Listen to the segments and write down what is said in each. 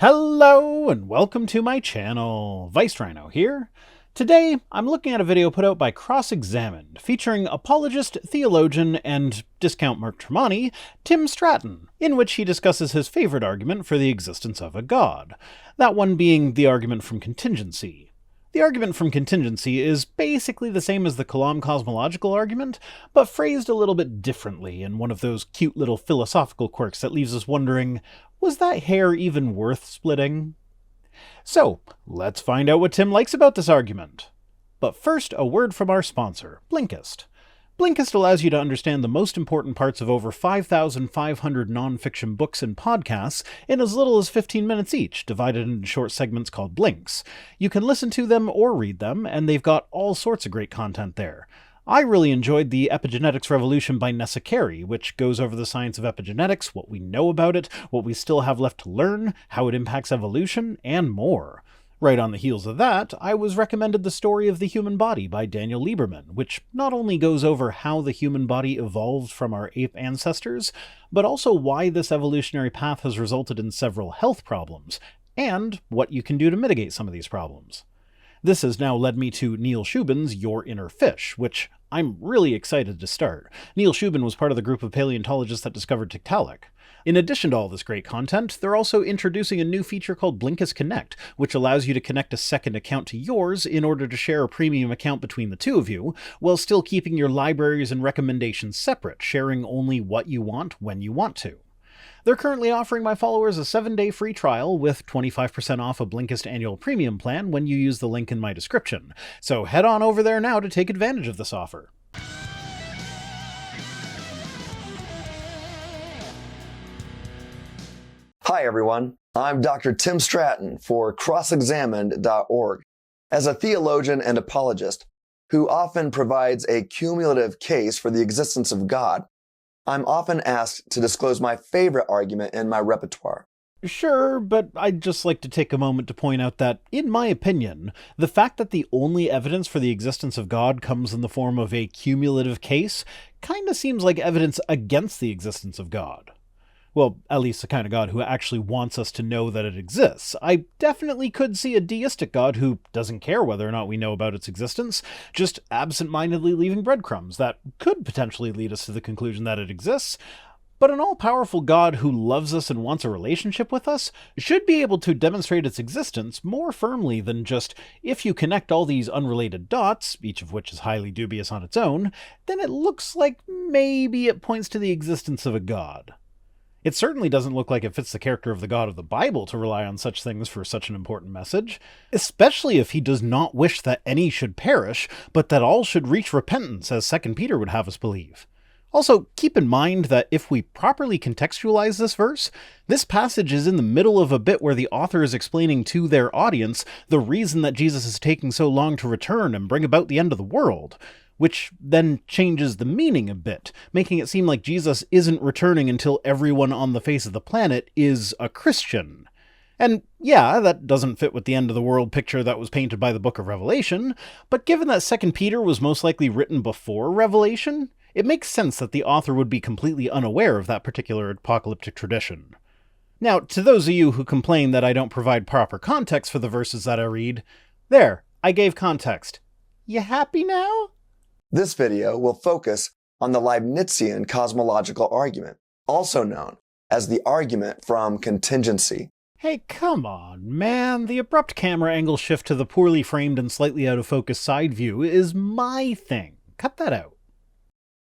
Hello and welcome to my channel. Rhino here. Today, I'm looking at a video put out by Cross Examined, featuring apologist, theologian, and discount Mark Tremonti, Tim Stratton, in which he discusses his favorite argument for the existence of a god, that one being the argument from contingency. The argument from contingency is basically the same as the Kalam cosmological argument, but phrased a little bit differently in one of those cute little philosophical quirks that leaves us wondering, was that hair even worth splitting? So, let's find out what Tim likes about this argument. But first, a word from our sponsor, Blinkist. Blinkist allows you to understand the most important parts of over 5,500 nonfiction books and podcasts in as little as 15 minutes each, divided into short segments called blinks. You can listen to them or read them, and they've got all sorts of great content there. I really enjoyed the Epigenetics Revolution by Nessa Carey, which goes over the science of epigenetics, what we know about it, what we still have left to learn, how it impacts evolution, and more. Right on the heels of that, I was recommended The Story of the Human Body by Daniel Lieberman, which not only goes over how the human body evolved from our ape ancestors, but also why this evolutionary path has resulted in several health problems, and what you can do to mitigate some of these problems. This has now led me to Neil Shubin's Your Inner Fish, which I'm really excited to start. Neil Shubin was part of the group of paleontologists that discovered Tiktaalik. In addition to all this great content, they're also introducing a new feature called Blinkist Connect, which allows you to connect a second account to yours in order to share a premium account between the two of you, while still keeping your libraries and recommendations separate, sharing only what you want when you want to. They're currently offering my followers a 7-day free trial with 25% off a Blinkist annual premium plan when you use the link in my description, so head on over there now to take advantage of this offer. Hi everyone, I'm Dr. Tim Stratton for crossexamined.org. As a theologian and apologist who often provides a cumulative case for the existence of God, I'm often asked to disclose my favorite argument in my repertoire. Sure, but I'd just like to take a moment to point out that, in my opinion, the fact that the only evidence for the existence of God comes in the form of a cumulative case kinda seems like evidence against the existence of God. Well, at least the kind of God who actually wants us to know that it exists. I definitely could see a deistic God who doesn't care whether or not we know about its existence, just absent-mindedly leaving breadcrumbs that could potentially lead us to the conclusion that it exists. But an all-powerful God who loves us and wants a relationship with us should be able to demonstrate its existence more firmly than just, if you connect all these unrelated dots, each of which is highly dubious on its own, then it looks like maybe it points to the existence of a God. It certainly doesn't look like it fits the character of the God of the Bible to rely on such things for such an important message, especially if he does not wish that any should perish, but that all should reach repentance, as 2 Peter would have us believe. Also, keep in mind that if we properly contextualize this verse, this passage is in the middle of a bit where the author is explaining to their audience the reason that Jesus is taking so long to return and bring about the end of the world, which then changes the meaning a bit, making it seem like Jesus isn't returning until everyone on the face of the planet is a Christian. And yeah, that doesn't fit with the end of the world picture that was painted by the book of Revelation, but given that 2 Peter was most likely written before Revelation, it makes sense that the author would be completely unaware of that particular apocalyptic tradition. Now, to those of you who complain that I don't provide proper context for the verses that I read, there, I gave context. You happy now? This video will focus on the Leibnizian cosmological argument, also known as the argument from contingency. Hey, come on, man. The abrupt camera angle shift to the poorly framed and slightly out of focus side view is my thing. Cut that out.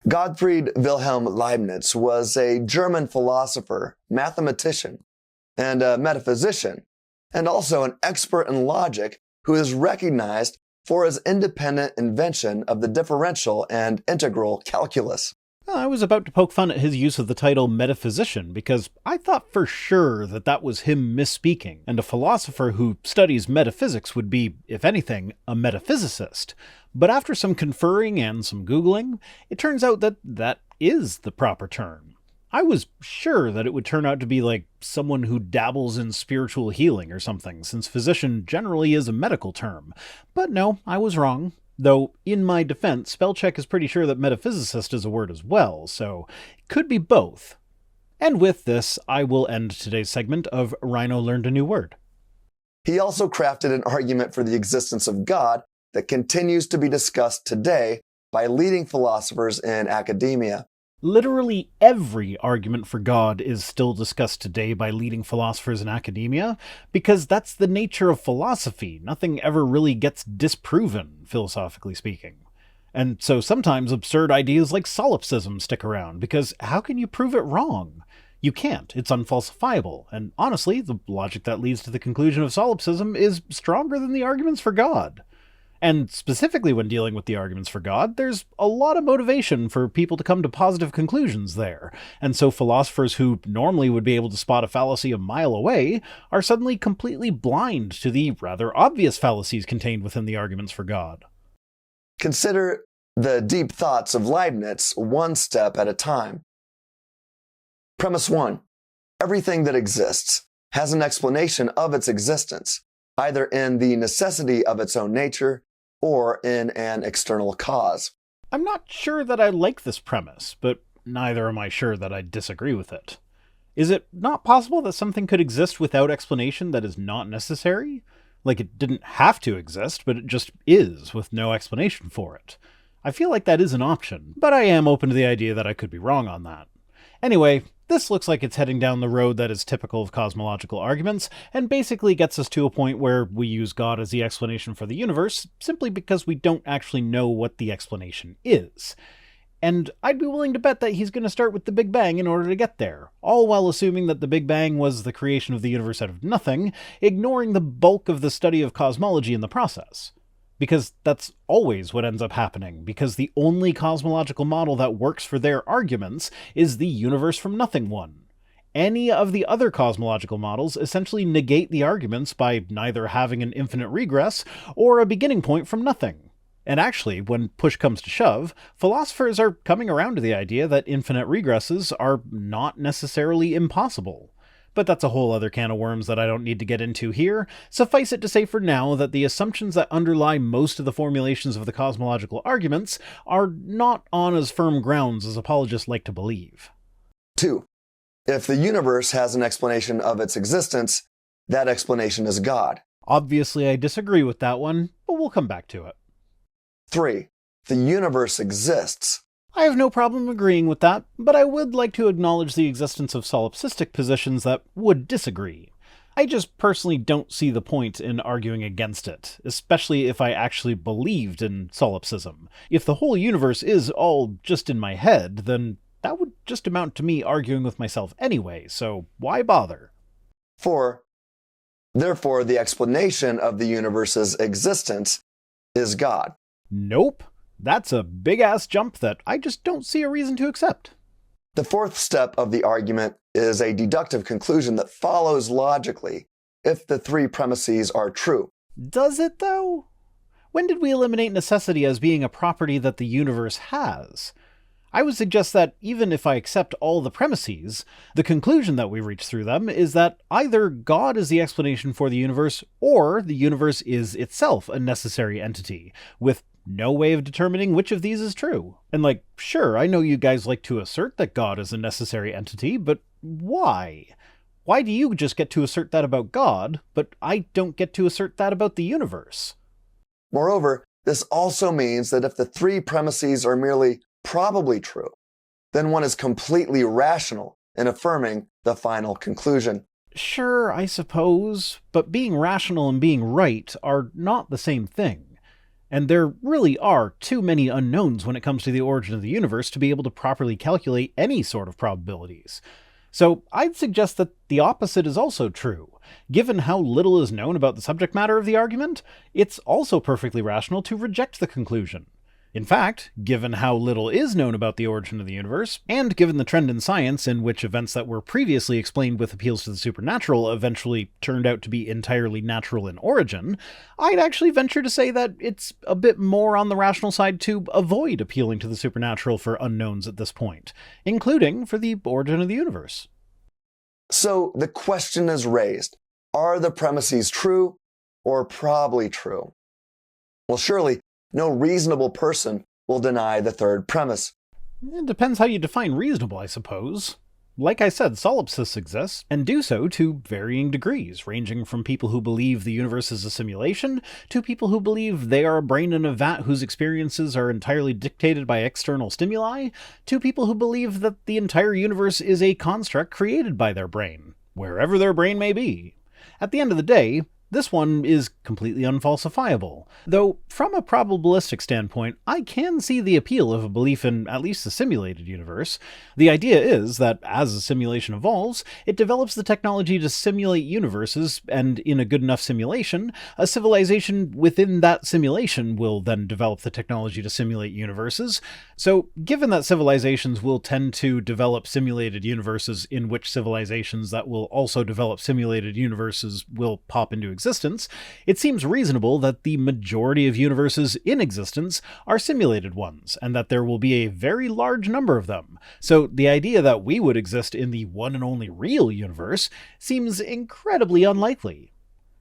Gottfried Wilhelm Leibniz was a German philosopher, mathematician, and a metaphysician, and also an expert in logic who is recognized for his independent invention of the differential and integral calculus. I was about to poke fun at his use of the title metaphysician, because I thought for sure that that was him misspeaking, and a philosopher who studies metaphysics would be, if anything, a metaphysicist. But after some conferring and some Googling, it turns out that that is the proper term. I was sure that it would turn out to be like someone who dabbles in spiritual healing or something, since physician generally is a medical term. But no, I was wrong. Though, in my defense, spellcheck is pretty sure that metaphysicist is a word as well, so it could be both. And with this, I will end today's segment of Rhino Learned a New Word. He also crafted an argument for the existence of God that continues to be discussed today by leading philosophers in academia. Literally every argument for God is still discussed today by leading philosophers in academia, because that's the nature of philosophy. Nothing ever really gets disproven, philosophically speaking. And so sometimes absurd ideas like solipsism stick around, because how can you prove it wrong? You can't. It's unfalsifiable. And honestly, the logic that leads to the conclusion of solipsism is stronger than the arguments for God. And specifically when dealing with the arguments for God, there's a lot of motivation for people to come to positive conclusions there. And so philosophers who normally would be able to spot a fallacy a mile away are suddenly completely blind to the rather obvious fallacies contained within the arguments for God. Consider the deep thoughts of Leibniz one step at a time. Premise 1. Everything that exists has an explanation of its existence, either in the necessity of its own nature or in an external cause. I'm not sure that I like this premise, but neither am I sure that I disagree with it. Is it not possible that something could exist without explanation that is not necessary? Like it didn't have to exist, but it just is, with no explanation for it. I feel like that is an option, but I am open to the idea that I could be wrong on that. Anyway, this looks like it's heading down the road that is typical of cosmological arguments, and basically gets us to a point where we use God as the explanation for the universe, simply because we don't actually know what the explanation is. And I'd be willing to bet that he's going to start with the Big Bang in order to get there, all while assuming that the Big Bang was the creation of the universe out of nothing, ignoring the bulk of the study of cosmology in the process. Because that's always what ends up happening, because the only cosmological model that works for their arguments is the universe from nothing one. Any of the other cosmological models essentially negate the arguments by neither having an infinite regress or a beginning point from nothing. And actually, when push comes to shove, philosophers are coming around to the idea that infinite regresses are not necessarily impossible. But that's a whole other can of worms that I don't need to get into here. Suffice it to say for now that the assumptions that underlie most of the formulations of the cosmological arguments are not on as firm grounds as apologists like to believe. 2. If the universe has an explanation of its existence, that explanation is God. Obviously, I disagree with that one, but we'll come back to it. 3. The universe exists. I have no problem agreeing with that, but I would like to acknowledge the existence of solipsistic positions that would disagree. I just personally don't see the point in arguing against it, especially if I actually believed in solipsism. If the whole universe is all just in my head, then that would just amount to me arguing with myself anyway, so why bother? 4. Therefore, the explanation of the universe's existence is God. Nope. That's a big-ass jump that I just don't see a reason to accept. The 4th step of the argument is a deductive conclusion that follows logically if the 3 premises are true. Does it, though? When did we eliminate necessity as being a property that the universe has? I would suggest that even if I accept all the premises, the conclusion that we reach through them is that either God is the explanation for the universe, or the universe is itself a necessary entity, with no way of determining which of these is true. And sure, I know you guys like to assert that God is a necessary entity, but why? Why do you just get to assert that about God, but I don't get to assert that about the universe? Moreover, this also means that if the 3 premises are merely probably true, then one is completely rational in affirming the final conclusion. Sure, I suppose, but being rational and being right are not the same thing. And there really are too many unknowns when it comes to the origin of the universe to be able to properly calculate any sort of probabilities. So I'd suggest that the opposite is also true. Given how little is known about the subject matter of the argument, it's also perfectly rational to reject the conclusion. In fact, given how little is known about the origin of the universe, and given the trend in science in which events that were previously explained with appeals to the supernatural eventually turned out to be entirely natural in origin, I'd actually venture to say that it's a bit more on the rational side to avoid appealing to the supernatural for unknowns at this point, including for the origin of the universe. So the question is raised, are the premises true or probably true? Well, surely no reasonable person will deny the 3rd premise. It depends how you define reasonable, I suppose. Like I said, solipsists exist, and do so to varying degrees, ranging from people who believe the universe is a simulation, to people who believe they are a brain in a vat whose experiences are entirely dictated by external stimuli, to people who believe that the entire universe is a construct created by their brain, wherever their brain may be. At the end of the day, this one is completely unfalsifiable, though from a probabilistic standpoint, I can see the appeal of a belief in at least a simulated universe. The idea is that as a simulation evolves, it develops the technology to simulate universes, and in a good enough simulation, a civilization within that simulation will then develop the technology to simulate universes. So, given that civilizations will tend to develop simulated universes in which civilizations that will also develop simulated universes will pop into existence, it seems reasonable that the majority of universes in existence are simulated ones, and that there will be a very large number of them. So the idea that we would exist in the one and only real universe seems incredibly unlikely.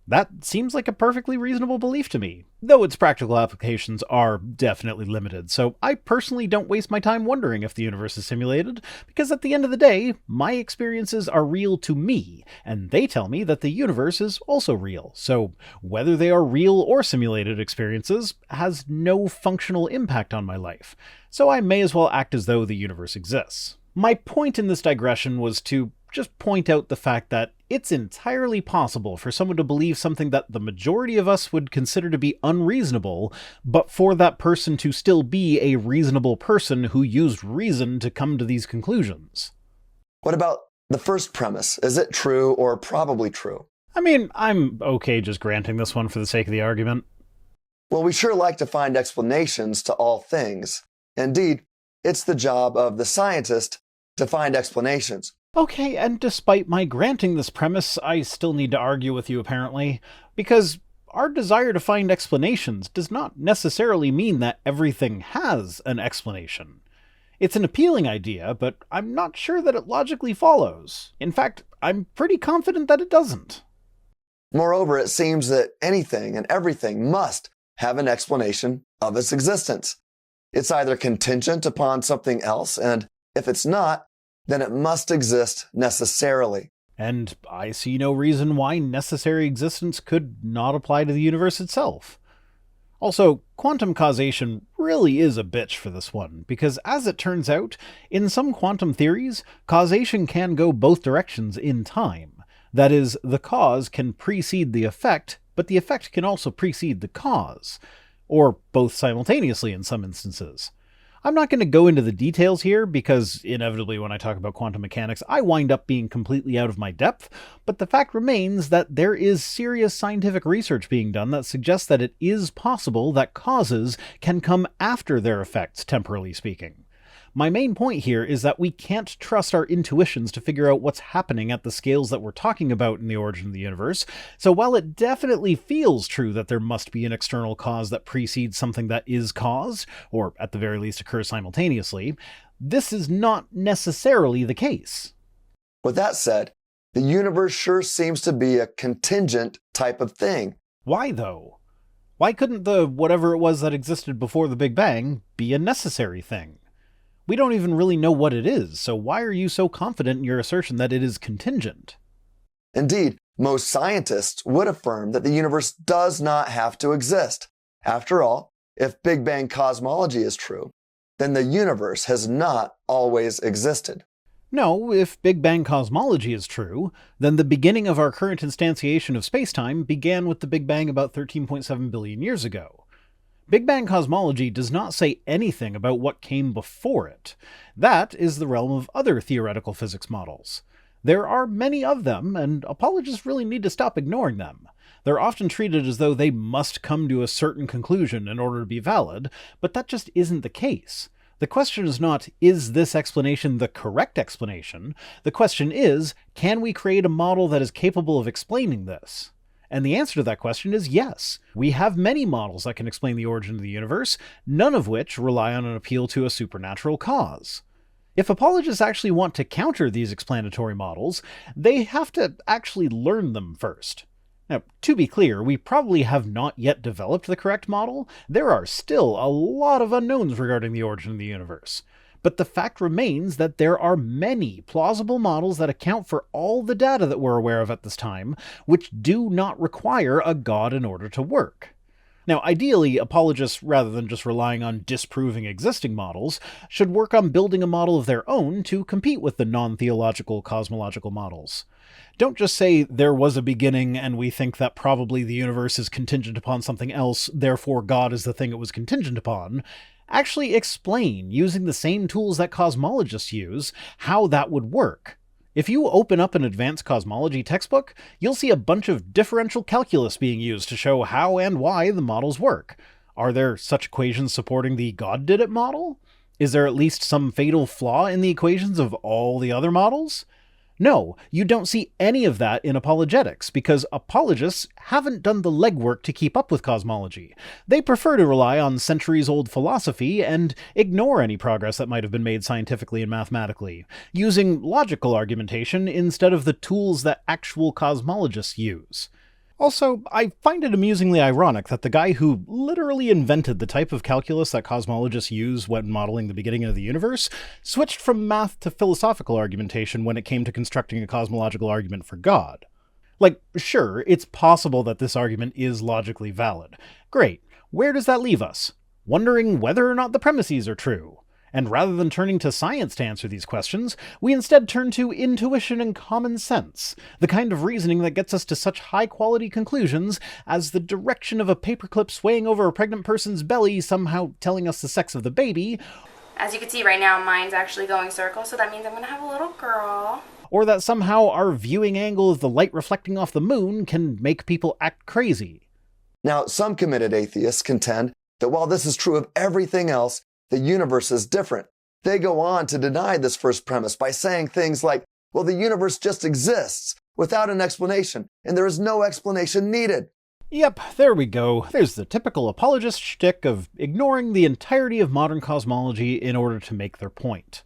That seems like a perfectly reasonable belief to me, though its practical applications are definitely limited, so I personally don't waste my time wondering if the universe is simulated, because at the end of the day, my experiences are real to me, and they tell me that the universe is also real, so whether they are real or simulated experiences has no functional impact on my life, so I may as well act as though the universe exists. My point in this digression was to just point out the fact that it's entirely possible for someone to believe something that the majority of us would consider to be unreasonable, but for that person to still be a reasonable person who used reason to come to these conclusions. What about the first premise? Is it true or probably true? I mean, I'm okay just granting this one for the sake of the argument. Well, we sure like to find explanations to all things. Indeed, it's the job of the scientist to find explanations. Okay, and despite my granting this premise, I still need to argue with you apparently, because our desire to find explanations does not necessarily mean that everything has an explanation. It's an appealing idea, but I'm not sure that it logically follows. In fact, I'm pretty confident that it doesn't. Moreover, it seems that anything and everything must have an explanation of its existence. It's either contingent upon something else, and if it's not, then it must exist necessarily. And I see no reason why necessary existence could not apply to the universe itself. Also, quantum causation really is a bitch for this one, because as it turns out, in some quantum theories, causation can go both directions in time. That is, the cause can precede the effect, but the effect can also precede the cause. Or both simultaneously in some instances. I'm not going to go into the details here because inevitably when I talk about quantum mechanics, I wind up being completely out of my depth, but the fact remains that there is serious scientific research being done that suggests that it is possible that causes can come after their effects, temporally speaking. My main point here is that we can't trust our intuitions to figure out what's happening at the scales that we're talking about in the origin of the universe, so while it definitely feels true that there must be an external cause that precedes something that is caused, or at the very least occurs simultaneously, this is not necessarily the case. With that said, the universe sure seems to be a contingent type of thing. Why though? Why couldn't the whatever it was that existed before the Big Bang be a necessary thing? We don't even really know what it is, so why are you so confident in your assertion that it is contingent? Indeed, most scientists would affirm that the universe does not have to exist. After all, if Big Bang cosmology is true, then the universe has not always existed. No, if Big Bang cosmology is true, then the beginning of our current instantiation of spacetime began with the Big Bang about 13.7 billion years ago. Big Bang cosmology does not say anything about what came before it. That is the realm of other theoretical physics models. There are many of them, and apologists really need to stop ignoring them. They're often treated as though they must come to a certain conclusion in order to be valid, but that just isn't the case. The question is not, is this explanation the correct explanation? The question is, can we create a model that is capable of explaining this? And the answer to that question is yes. We have many models that can explain the origin of the universe, none of which rely on an appeal to a supernatural cause. If apologists actually want to counter these explanatory models, they have to actually learn them first. Now, to be clear, we probably have not yet developed the correct model. There are still a lot of unknowns regarding the origin of the universe. but the fact remains that there are many plausible models that account for all the data that we're aware of at this time, which do not require a god in order to work. Now, ideally, apologists, rather than just relying on disproving existing models, should work on building a model of their own to compete with the non-theological cosmological models. Don't just say, there was a beginning and we think that probably the universe is contingent upon something else, therefore God is the thing it was contingent upon. Actually explain, using the same tools that cosmologists use, how that would work. If you open up an advanced cosmology textbook, you'll see a bunch of differential calculus being used to show how and why the models work. Are there such equations supporting the God did it model? Is there at least some fatal flaw in the equations of all the other models? No, you don't see any of that in apologetics, because apologists haven't done the legwork to keep up with cosmology. They prefer to rely on centuries-old philosophy and ignore any progress that might have been made scientifically and mathematically, using logical argumentation instead of the tools that actual cosmologists use. Also, I find it amusingly ironic that the guy who literally invented the type of calculus that cosmologists use when modeling the beginning of the universe switched from math to philosophical argumentation when it came to constructing a cosmological argument for God. Like, sure, it's possible that this argument is logically valid. Great. Where does that leave us? Wondering whether or not the premises are true. And rather than turning to science to answer these questions, we instead turn to intuition and common sense, the kind of reasoning that gets us to such high-quality conclusions as the direction of a paperclip swaying over a pregnant person's belly somehow telling us the sex of the baby. As you can see right now, mine's actually going circles, so that means I'm going to have a little girl. Or that somehow our viewing angle of the light reflecting off the moon can make people act crazy. Now, some committed atheists contend that while this is true of everything else, the universe is different. They go on to deny this first premise by saying things like, well, the universe just exists without an explanation, and there is no explanation needed. Yep, there we go. There's the typical apologist shtick of ignoring the entirety of modern cosmology in order to make their point.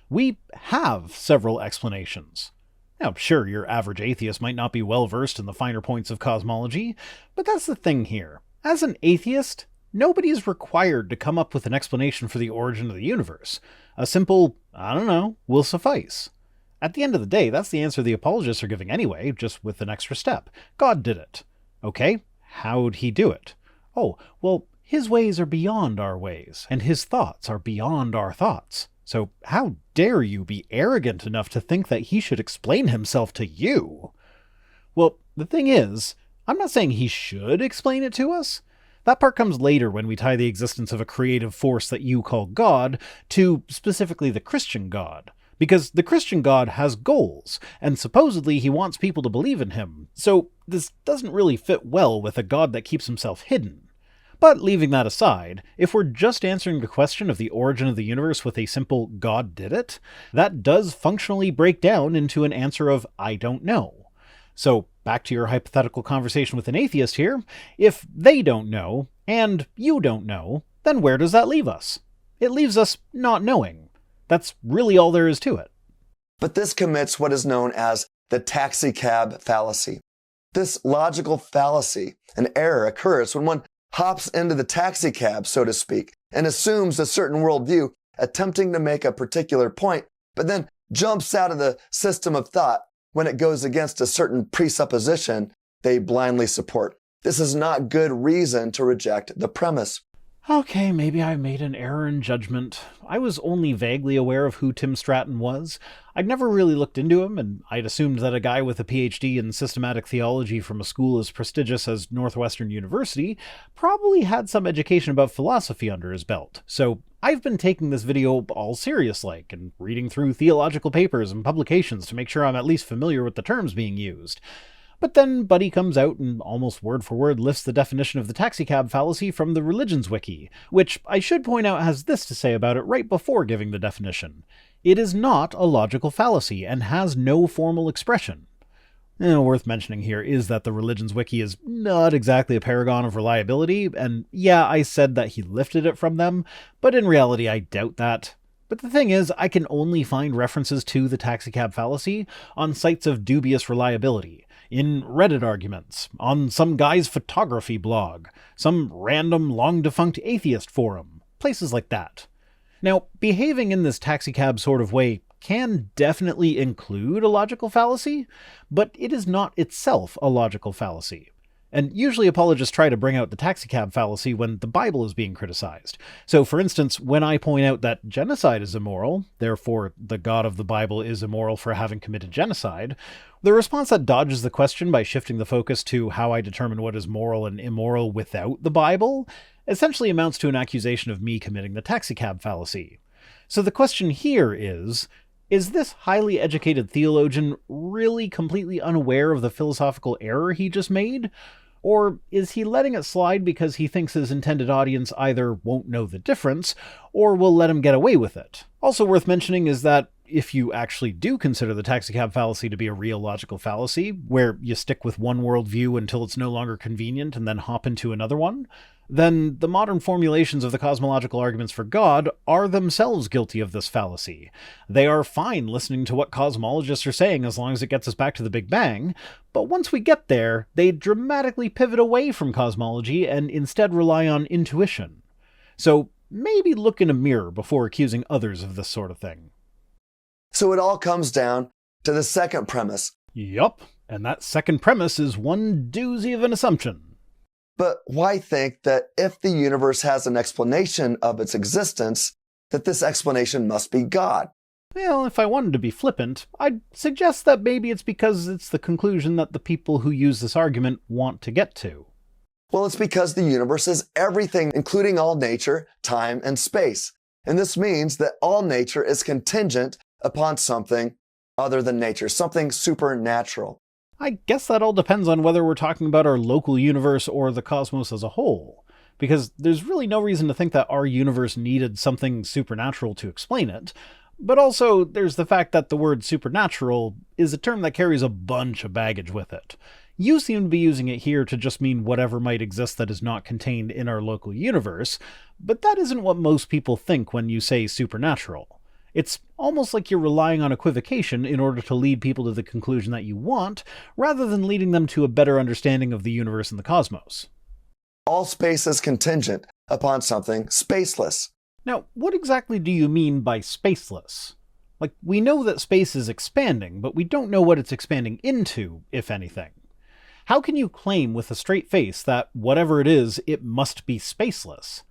We have several explanations. Now, sure, your average atheist might not be well versed in the finer points of cosmology, but that's the thing here. As an atheist, nobody is required to come up with an explanation for the origin of the universe. A simple, I don't know, will suffice. At the end of the day, that's the answer the apologists are giving anyway, just with an extra step. God did it. Okay, how'd he do it? Oh, well, his ways are beyond our ways, and his thoughts are beyond our thoughts. So how dare you be arrogant enough to think that he should explain himself to you? Well, the thing is, I'm not saying he should explain it to us. That part comes later when we tie the existence of a creative force that you call God to specifically the Christian God. Because the Christian God has goals, and supposedly he wants people to believe in him, so this doesn't really fit well with a God that keeps himself hidden. But leaving that aside, if we're just answering the question of the origin of the universe with a simple God did it, that does functionally break down into an answer of I don't know. So, back to your hypothetical conversation with an atheist here, if they don't know, and you don't know, then where does that leave us? It leaves us not knowing. That's really all there is to it. But this commits what is known as the taxicab fallacy. This logical fallacy, an error, occurs when one hops into the taxicab, so to speak, and assumes a certain worldview, attempting to make a particular point, but then jumps out of the system of thought when it goes against a certain presupposition they blindly support. This is not good reason to reject the premise. Okay, maybe I made an error in judgment. I was only vaguely aware of who Tim Stratton was. I'd never really looked into him, and I'd assumed that a guy with a PhD in systematic theology from a school as prestigious as Northwestern University probably had some education about philosophy under his belt. So I've been taking this video all serious-like, and reading through theological papers and publications to make sure I'm at least familiar with the terms being used. But then Buddy comes out and almost word for word lifts the definition of the taxicab fallacy from the Religions Wiki, which I should point out has this to say about it right before giving the definition. It is not a logical fallacy and has no formal expression. Worth mentioning here is that the Religions Wiki is not exactly a paragon of reliability, and yeah, I said that he lifted it from them, but in reality I doubt that. But the thing is, I can only find references to the taxicab fallacy on sites of dubious reliability. In Reddit arguments, on some guy's photography blog, some random long-defunct atheist forum, places like that. Now, behaving in this taxicab sort of way can definitely include a logical fallacy, but it is not itself a logical fallacy. And usually apologists try to bring out the taxicab fallacy when the Bible is being criticized. So, for instance, when I point out that genocide is immoral, therefore the God of the Bible is immoral for having committed genocide, the response that dodges the question by shifting the focus to how I determine what is moral and immoral without the Bible essentially amounts to an accusation of me committing the taxicab fallacy. So the question here is this highly educated theologian really completely unaware of the philosophical error he just made? Or is he letting it slide because he thinks his intended audience either won't know the difference, or will let him get away with it? Also worth mentioning is that if you actually do consider the taxicab fallacy to be a real logical fallacy, where you stick with one worldview until it's no longer convenient and then hop into another one, then the modern formulations of the cosmological arguments for God are themselves guilty of this fallacy. They are fine listening to what cosmologists are saying as long as it gets us back to the Big Bang, but once we get there, they dramatically pivot away from cosmology and instead rely on intuition. So maybe look in a mirror before accusing others of this sort of thing. So it all comes down to the second premise. Yup, and that second premise is one doozy of an assumption. But why think that if the universe has an explanation of its existence, that this explanation must be God? Well, if I wanted to be flippant, I'd suggest that maybe it's because it's the conclusion that the people who use this argument want to get to. Well, it's because the universe is everything, including all nature, time, and space. And this means that all nature is contingent upon something other than nature, something supernatural. I guess that all depends on whether we're talking about our local universe or the cosmos as a whole, because there's really no reason to think that our universe needed something supernatural to explain it. But also, there's the fact that the word supernatural is a term that carries a bunch of baggage with it. You seem to be using it here to just mean whatever might exist that is not contained in our local universe, but that isn't what most people think when you say supernatural. It's almost like you're relying on equivocation in order to lead people to the conclusion that you want, rather than leading them to a better understanding of the universe and the cosmos. All space is contingent upon something spaceless. Now, what exactly do you mean by spaceless? Like, we know that space is expanding, but we don't know what it's expanding into, if anything. How can you claim with a straight face that whatever it is, it must be spaceless?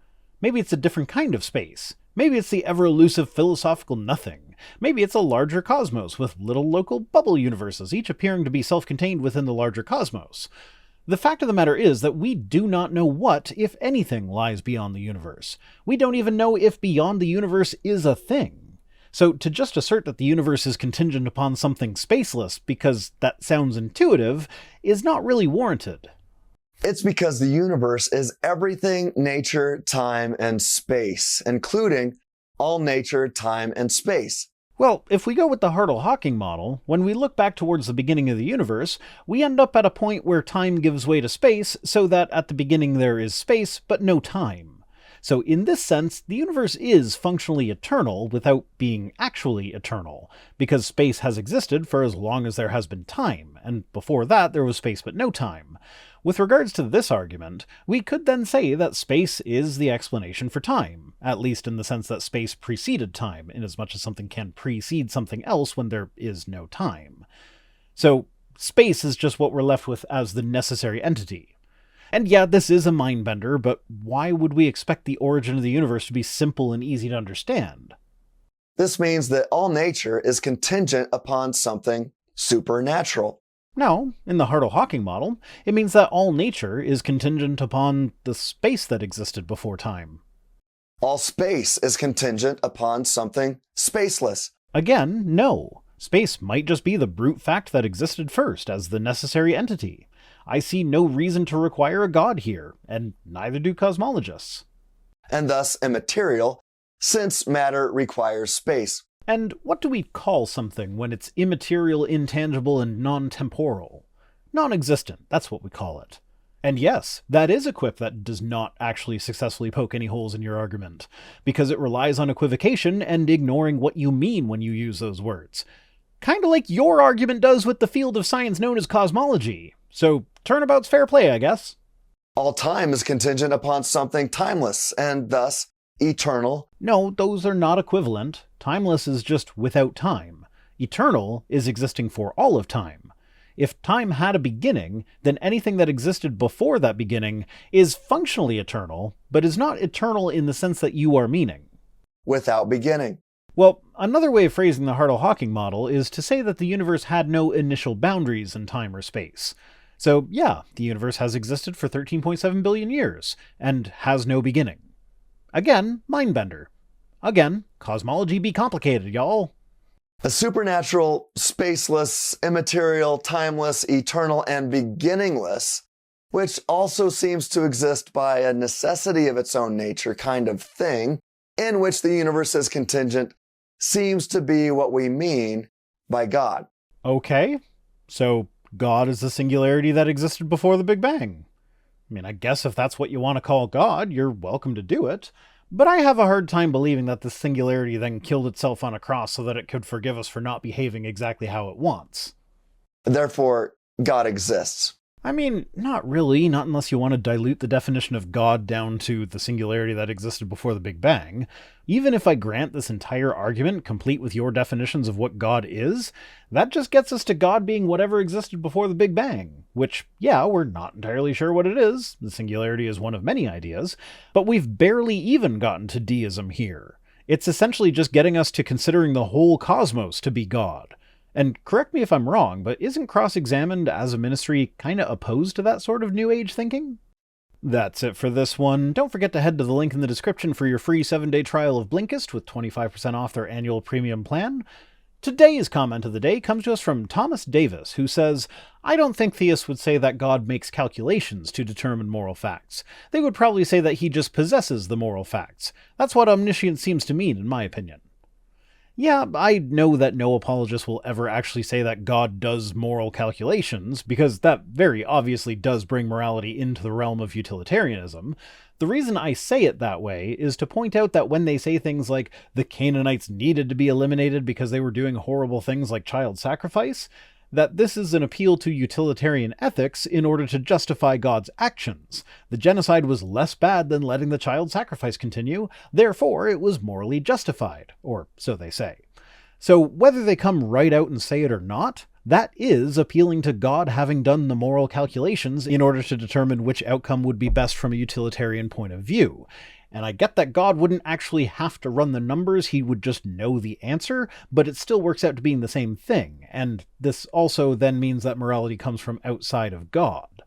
Maybe it's a different kind of space. Maybe it's the ever-elusive philosophical nothing. Maybe it's a larger cosmos with little local bubble universes, each appearing to be self-contained within the larger cosmos. The fact of the matter is that we do not know what, if anything, lies beyond the universe. We don't even know if beyond the universe is a thing. So to just assert that the universe is contingent upon something spaceless because that sounds intuitive is not really warranted. It's because the universe is everything nature, time, and space, including all nature, time, and space. Well, if we go with the Hartle-Hawking model, when we look back towards the beginning of the universe, we end up at a point where time gives way to space, so that at the beginning there is space, but no time. So in this sense, the universe is functionally eternal without being actually eternal, because space has existed for as long as there has been time, and before that there was space but no time. With regards to this argument, we could then say that space is the explanation for time, at least in the sense that space preceded time, inasmuch as something can precede something else when there is no time. So space is just what we're left with as the necessary entity. And yeah, this is a mind-bender, but why would we expect the origin of the universe to be simple and easy to understand? This means that all nature is contingent upon something supernatural. No, in the Hartle-Hawking model, it means that all nature is contingent upon the space that existed before time. All space is contingent upon something spaceless. Again, no. Space might just be the brute fact that existed first as the necessary entity. I see no reason to require a god here, and neither do cosmologists. And thus immaterial, since matter requires space. And what do we call something when it's immaterial, intangible, and non-temporal? Non-existent, that's what we call it. And yes, that is a quip that does not actually successfully poke any holes in your argument, because it relies on equivocation and ignoring what you mean when you use those words. Kinda like your argument does with the field of science known as cosmology. So, turnabout's fair play, I guess. All time is contingent upon something timeless, and thus eternal. No, those are not equivalent. Timeless is just without time. Eternal is existing for all of time. If time had a beginning, then anything that existed before that beginning is functionally eternal, but is not eternal in the sense that you are meaning. Without beginning. Well, another way of phrasing the Hartle-Hawking model is to say that the universe had no initial boundaries in time or space. So yeah, the universe has existed for 13.7 billion years, and has no beginning. Again, mindbender. Again, cosmology be complicated, y'all. A supernatural, spaceless, immaterial, timeless, eternal, and beginningless, which also seems to exist by a necessity of its own nature kind of thing, in which the universe is contingent, seems to be what we mean by God. Okay, so God is the singularity that existed before the Big Bang. I mean, I guess if that's what you want to call God, you're welcome to do it. But I have a hard time believing that this singularity then killed itself on a cross so that it could forgive us for not behaving exactly how it wants. Therefore, God exists. I mean, not really, not unless you want to dilute the definition of God down to the singularity that existed before the Big Bang. Even if I grant this entire argument, complete with your definitions of what God is, that just gets us to God being whatever existed before the Big Bang, which, yeah, we're not entirely sure what it is. The singularity is one of many ideas, but we've barely even gotten to deism here. It's essentially just getting us to considering the whole cosmos to be God. And correct me if I'm wrong, but isn't Cross Examined as a ministry kinda opposed to that sort of New Age thinking? That's it for this one. Don't forget to head to the link in the description for your free 7-day trial of Blinkist with 25% off their annual premium plan. Today's comment of the day comes to us from Thomas Davis, who says, I don't think theists would say that God makes calculations to determine moral facts. They would probably say that he just possesses the moral facts. That's what omniscience seems to mean, in my opinion. Yeah, I know that no apologist will ever actually say that God does moral calculations, because that very obviously does bring morality into the realm of utilitarianism. The reason I say it that way is to point out that when they say things like the Canaanites needed to be eliminated because they were doing horrible things like child sacrifice, that this is an appeal to utilitarian ethics in order to justify God's actions. The genocide was less bad than letting the child sacrifice continue, therefore it was morally justified, or so they say. So whether they come right out and say it or not, that is appealing to God having done the moral calculations in order to determine which outcome would be best from a utilitarian point of view. And I get that God wouldn't actually have to run the numbers, he would just know the answer, but it still works out to being the same thing, and this also then means that morality comes from outside of God.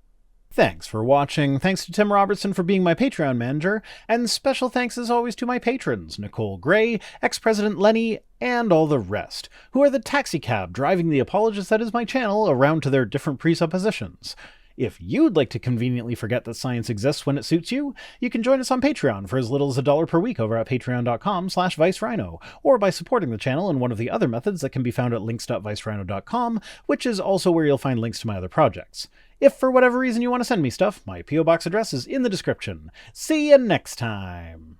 Thanks for watching, thanks to Tim Robertson for being my Patreon manager, and special thanks as always to my patrons, Nicole Gray, ex-President Lenny, and all the rest, who are the taxicab driving the apologist that is my channel around to their different presuppositions. If you'd like to conveniently forget that science exists when it suits you, you can join us on Patreon for as little as $1 per week over at patreon.com/ViceRhino, or by supporting the channel in one of the other methods that can be found at links.vicerhino.com, which is also where you'll find links to my other projects. If for whatever reason you want to send me stuff, my P.O. Box address is in the description. See you next time!